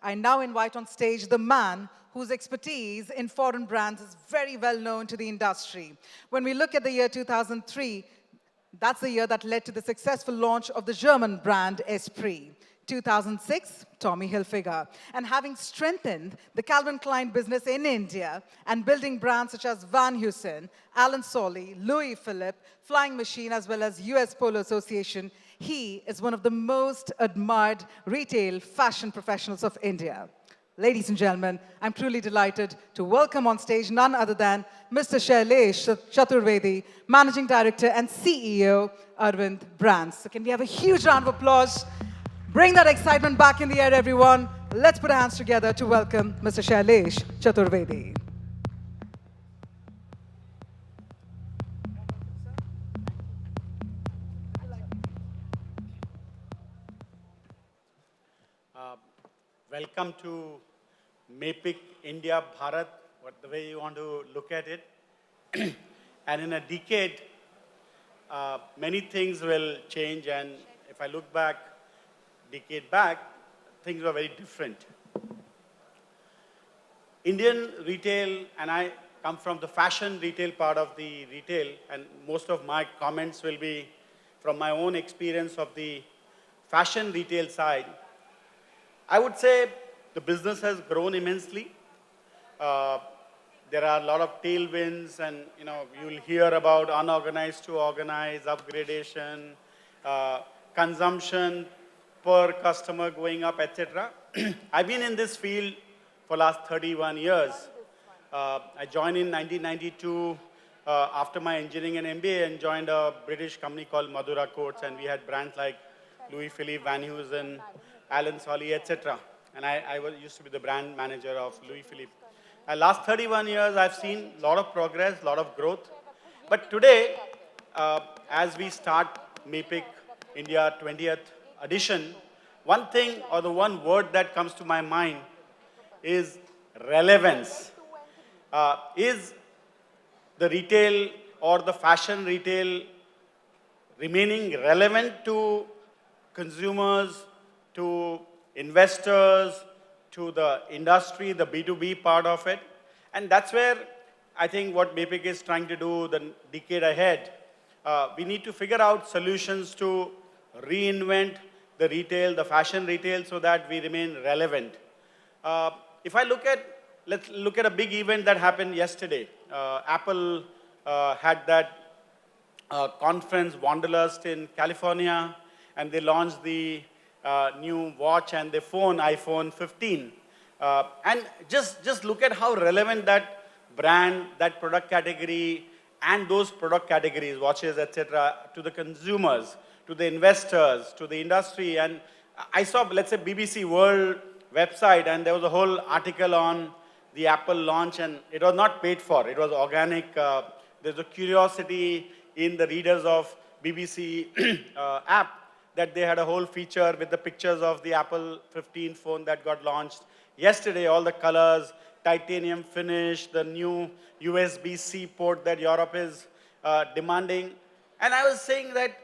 I now invite on stage the man whose expertise in foreign brands is very well known to the industry. When we look at the year 2003, that's the year that led to the successful launch of the German brand Esprit. 2006, Tommy Hilfiger. And having strengthened the Calvin Klein business in India and building brands such as Van Heusen, Alan Solly, Louis Philippe, Flying Machine, as well as US Polo Association, he is one of the most admired retail fashion professionals of India. Ladies and gentlemen, I'm truly delighted to welcome on stage none other than Mr. Shailesh Chaturvedi, Managing Director and CEO, Arvind Brands. So can we have a huge round of applause? Bring that excitement back in the air, everyone. Let's put our hands together to welcome Mr. Shailesh Chaturvedi. Welcome to MAPIC India Bharat, the way you want to look at it. And in a decade, many things will change. And if I look back, decade back, things were very different. Indian retail, and I come from the fashion retail part of the retail, and most of my comments will be from my own experience of the fashion retail side. I would say the business has grown immensely. There are a lot of tailwinds, and you'll hear about unorganized to organized, upgradation, consumption per customer going up, etc. I've been in this field for last 31 years. I joined in 1992 after my engineering and MBA, and joined a British company called Madura Coats, and we had brands like Louis Philippe, Van Heusen, Alan Solly, etc. And I used to be the brand manager of Louis Philippe. Last 31 years, I've seen a lot of progress, a lot of growth. But today, as we start MAPIC India 20th edition, one thing or the one word that comes to my mind is relevance. Is the retail or the fashion retail remaining relevant to consumers, to investors, to the industry, the B2B part of it? And that's where I think what MAPIC is trying to do the decade ahead. We need to figure out solutions to reinvent the retail, the fashion retail, so that we remain relevant. If I look at, let's look at a big event that happened yesterday. Apple had that conference, Wanderlust in California, and they launched the new watch and the phone, iPhone 15. And just look at how relevant that brand, that product category, and those product categories, watches, etc., to the consumers, to the investors, to the industry. And I saw, let's say, BBC World website, and there was a whole article on the Apple launch, and it was not paid for. It was organic. There's a curiosity in the readers of BBC app that they had a whole feature with the pictures of the Apple 15 phone that got launched yesterday, all the colors, titanium finish, the new USB-C port that Europe is demanding. And I was saying that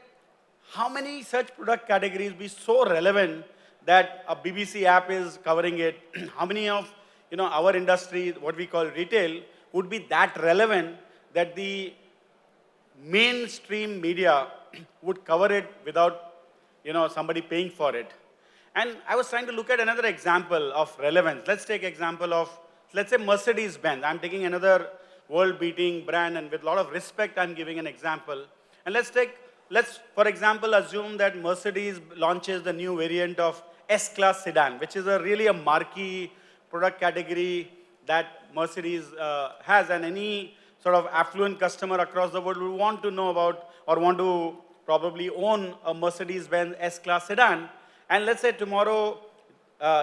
how many such product categories be so relevant that a BBC app is covering it? How many of our industry, what we call retail, would be that relevant that the mainstream media would cover it without somebody paying for it? And I was trying to look at another example of relevance. Let's take example of, let's say, Mercedes-Benz. I'm taking another world-beating brand, and with a lot of respect, I'm giving an example. And let's, for example, assume that Mercedes launches the new variant of S-Class sedan, which is really a marquee product category that Mercedes has, and any sort of affluent customer across the world will want to know about or want to probably own a Mercedes-Benz S-Class sedan. And let's say tomorrow,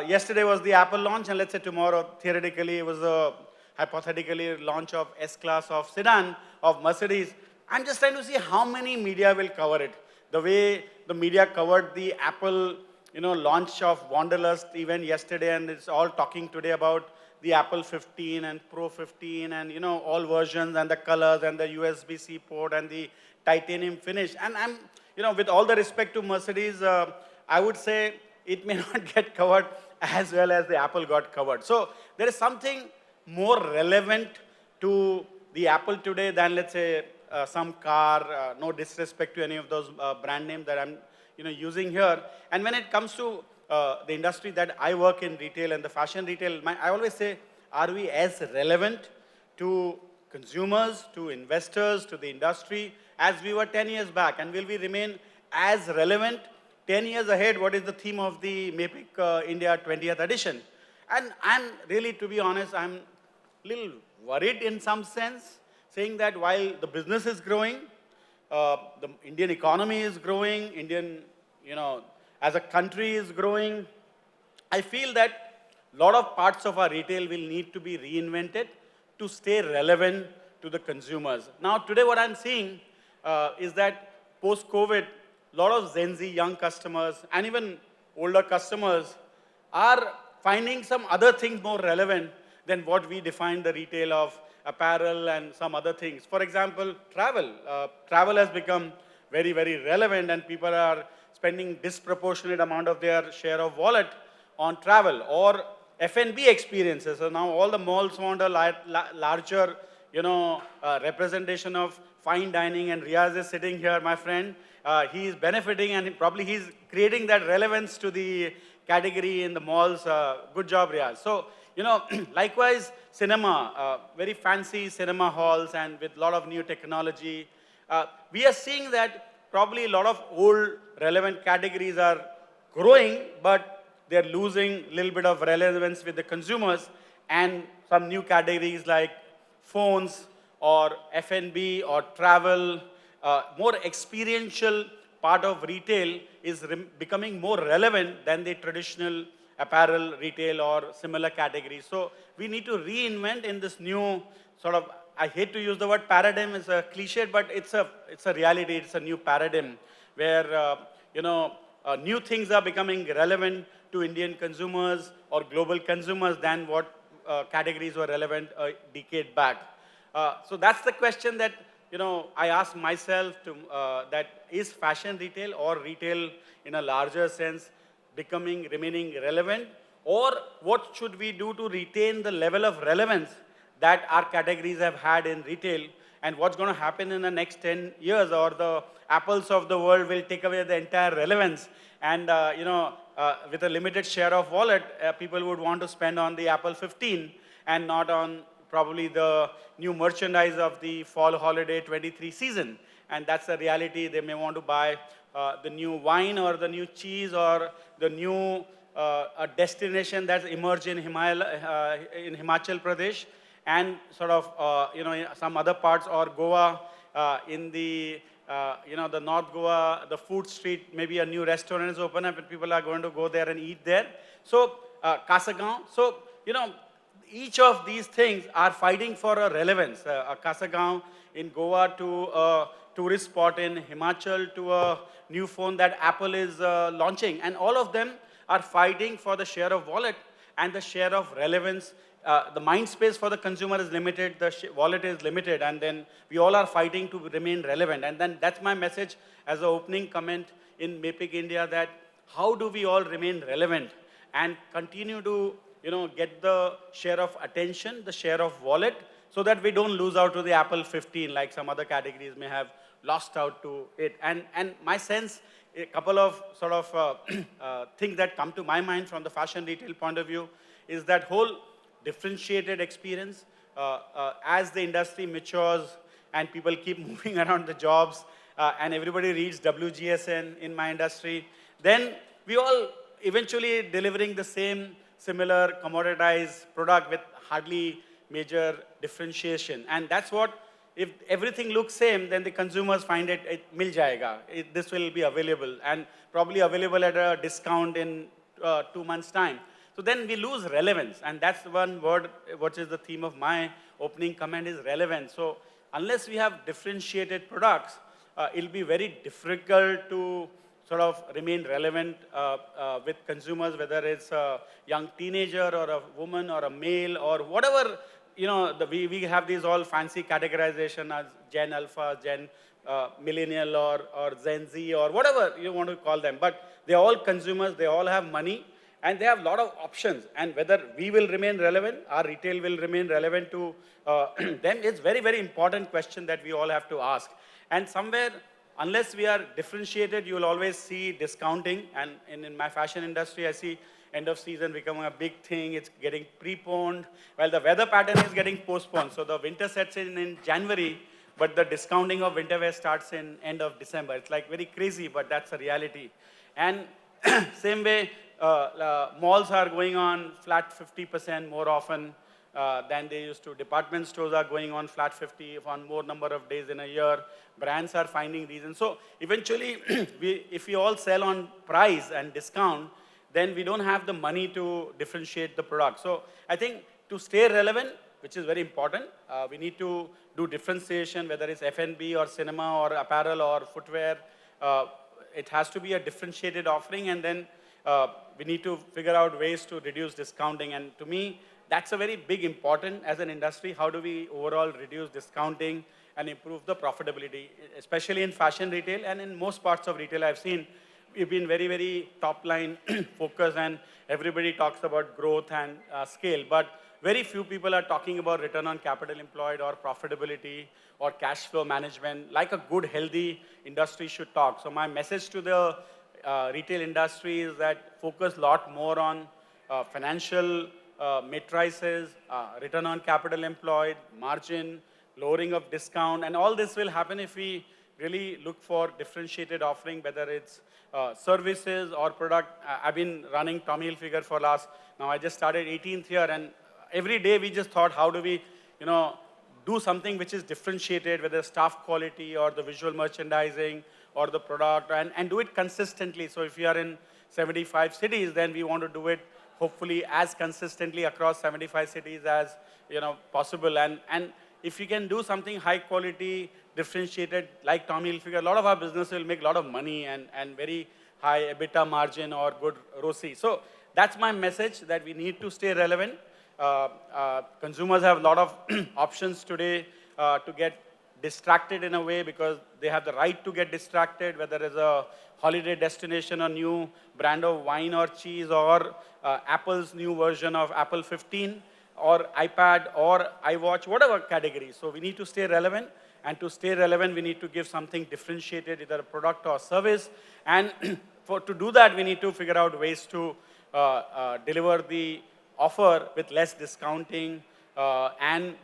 yesterday was the Apple launch, and let's say tomorrow, theoretically, it was a hypothetically launch of S-Class of sedan of Mercedes. I'm just trying to see how many media will cover it. The way the media covered the Apple launch of Wanderlust event yesterday, and it's all talking today about the Apple 15 and Pro 15 and all versions and the colors and the USB-C port and the titanium finish. And I'm, with all the respect to Mercedes, I would say it may not get covered as well as the Apple got covered. So there is something more relevant to the Apple today than, let's say, some car. No disrespect to any of those brand names that I'm using here. And when it comes to the industry that I work in, retail and the fashion retail, I always say, are we as relevant to consumers, to investors, to the industry as we were 10 years back? And will we remain as relevant 10 years ahead? What is the theme of the MAPIC India 20th edition? And I'm really, to be honest, I'm a little worried in some sense, saying that while the business is growing, the Indian economy is growing, as a country is growing, I feel that a lot of parts of our retail will need to be reinvented to stay relevant to the consumers. Now, today what I'm seeing is that post-COVID, a lot of Gen Z young customers and even older customers are finding some other things more relevant than what we define the retail of apparel and some other things. For example, travel. Travel has become very, very relevant, and people are spending disproportionate amount of their share of wallet on travel or F&B experiences. So now all the malls want a larger, representation of fine dining, and Riaz is sitting here, my friend. He is benefiting, and probably he's creating that relevance to the category in the malls. Good job, Riaz. So, likewise, cinema, very fancy cinema halls and with a lot of new technology. We are seeing that probably a lot of old relevant categories are growing, but they're losing a little bit of relevance with the consumers, and some new categories like phones or F&B or travel, more experiential part of retail is becoming more relevant than the traditional apparel, retail, or similar categories. So we need to reinvent in this new sort of, I hate to use the word paradigm, it's a cliche, but it's a reality, it's a new paradigm where, new things are becoming relevant to Indian consumers or global consumers than what categories were relevant a decade back. So that's the question that, I ask myself to, that is fashion retail or retail in a larger sense remaining relevant, or what should we do to retain the level of relevance that our categories have had in retail, and what's going to happen in the next 10 years, or the Apples of the world will take away the entire relevance, and with a limited share of wallet, people would want to spend on the Apple 15 and not on probably the new merchandise of the fall holiday 23 season. And that's the reality. They may want to buy the new wine or the new cheese or the new destination that's emerged in Himachal Pradesh, and sort of, some other parts, or Goa in the, the North Goa, the food street, maybe a new restaurant is open up and people are going to go there and eat there. So, Kasagaon. So, each of these things are fighting for a relevance. A Kasagaon in Goa to a tourist spot in Himachal to a new phone that Apple is launching. And all of them are fighting for the share of wallet and the share of relevance. The mind space for the consumer is limited, the wallet is limited, and then we all are fighting to remain relevant. And then that's my message as an opening comment in MAPIC India, that how do we all remain relevant and continue to get the share of attention, the share of wallet, so that we don't lose out to the Apple 15 like some other categories may have lost out to it. And my sense, a couple of sort of things that come to my mind from the fashion retail point of view is that whole differentiated experience as the industry matures and people keep moving around the jobs and everybody reads WGSN in my industry, then we all eventually delivering the same similar commoditized product with hardly major differentiation. And that's what, if everything looks same, then the consumers find it mil jayega. This will be available and probably available at a discount in 2 months' time. So then we lose relevance, and that's one word, which is the theme of my opening comment, is relevance. So unless we have differentiated products, it'll be very difficult to sort of remain relevant with consumers, whether it's a young teenager or a woman or a male or whatever. We have these all fancy categorization as Gen Alpha, Gen Millennial, or Gen Z, or whatever you want to call them. But they're all consumers, they all have money, And they have a lot of options. And whether we will remain relevant, our retail will remain relevant to them, is very, very important question that we all have to ask. And somewhere, unless we are differentiated, you will always see discounting. And in my fashion industry, I see end of season becoming a big thing. It's getting preponed. Well, the weather pattern is getting postponed. So the winter sets in January, but the discounting of winter wear starts in end of December. It's like very crazy, but that's a reality. And same way, malls are going on flat 50% more often than they used to. Department stores are going on flat 50 on more number of days in a year. Brands are finding reasons. So eventually, if we all sell on price and discount, then we don't have the money to differentiate the product. So I think to stay relevant, which is very important, we need to do differentiation, whether it's F&B or cinema or apparel or footwear. It has to be a differentiated offering, and then we need to figure out ways to reduce discounting. And to me, that's a very big important as an industry. How do we overall reduce discounting and improve the profitability, especially in fashion retail and in most parts of retail I've seen. We've been very, very top-line focused, and everybody talks about growth and scale. But very few people are talking about return on capital employed or profitability or cash flow management, like a good, healthy industry should talk. So my message to the retail industry is that focus a lot more on financial matrices, return on capital employed, margin, lowering of discount, and all this will happen if we really look for differentiated offering, whether it's services or product. I've been running Tommy Hilfiger for now I just started 18th year, and every day we just thought, how do we, do something which is differentiated, whether staff quality or the visual merchandising or the product, and do it consistently. So if we are in 75 cities, then we want to do it hopefully as consistently across 75 cities as possible. And if you can do something high quality, differentiated, like Tommy Hilfiger, a lot of our business will make a lot of money and very high EBITDA margin or good ROCE. So that's my message, that we need to stay relevant. Consumers have a lot of options today to get distracted in a way, because they have the right to get distracted, whether it's a holiday destination, a new brand of wine or cheese, or Apple's new version of Apple 15, or iPad or iWatch, whatever category. So we need to stay relevant, and to stay relevant, we need to give something differentiated, either a product or service. And to do that, we need to figure out ways to deliver the offer with less discounting and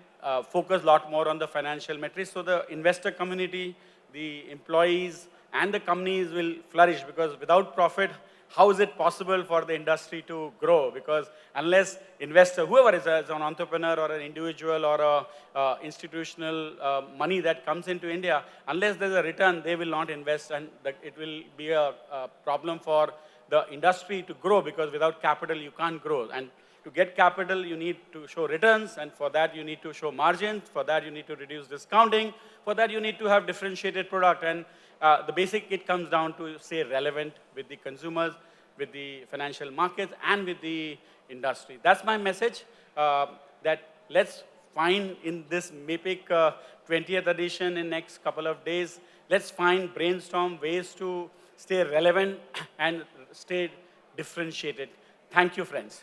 focus a lot more on the financial metrics. So the investor community, the employees, and the companies will flourish, because without profit, how is it possible for the industry to grow? Because unless investor, whoever is an entrepreneur or an individual or a institutional money that comes into India, unless there's a return, they will not invest, and it will be a problem for the industry to grow, because without capital, you can't grow. And to get capital, you need to show returns, and for that, you need to show margins. For that, you need to reduce discounting. For that, you need to have differentiated product. And the basic, it comes down to stay relevant with the consumers, with the financial markets, and with the industry. That's my message, that let's find in this MAPIC 20th edition in next couple of days, let's brainstorm ways to stay relevant and stay differentiated. Thank you, friends.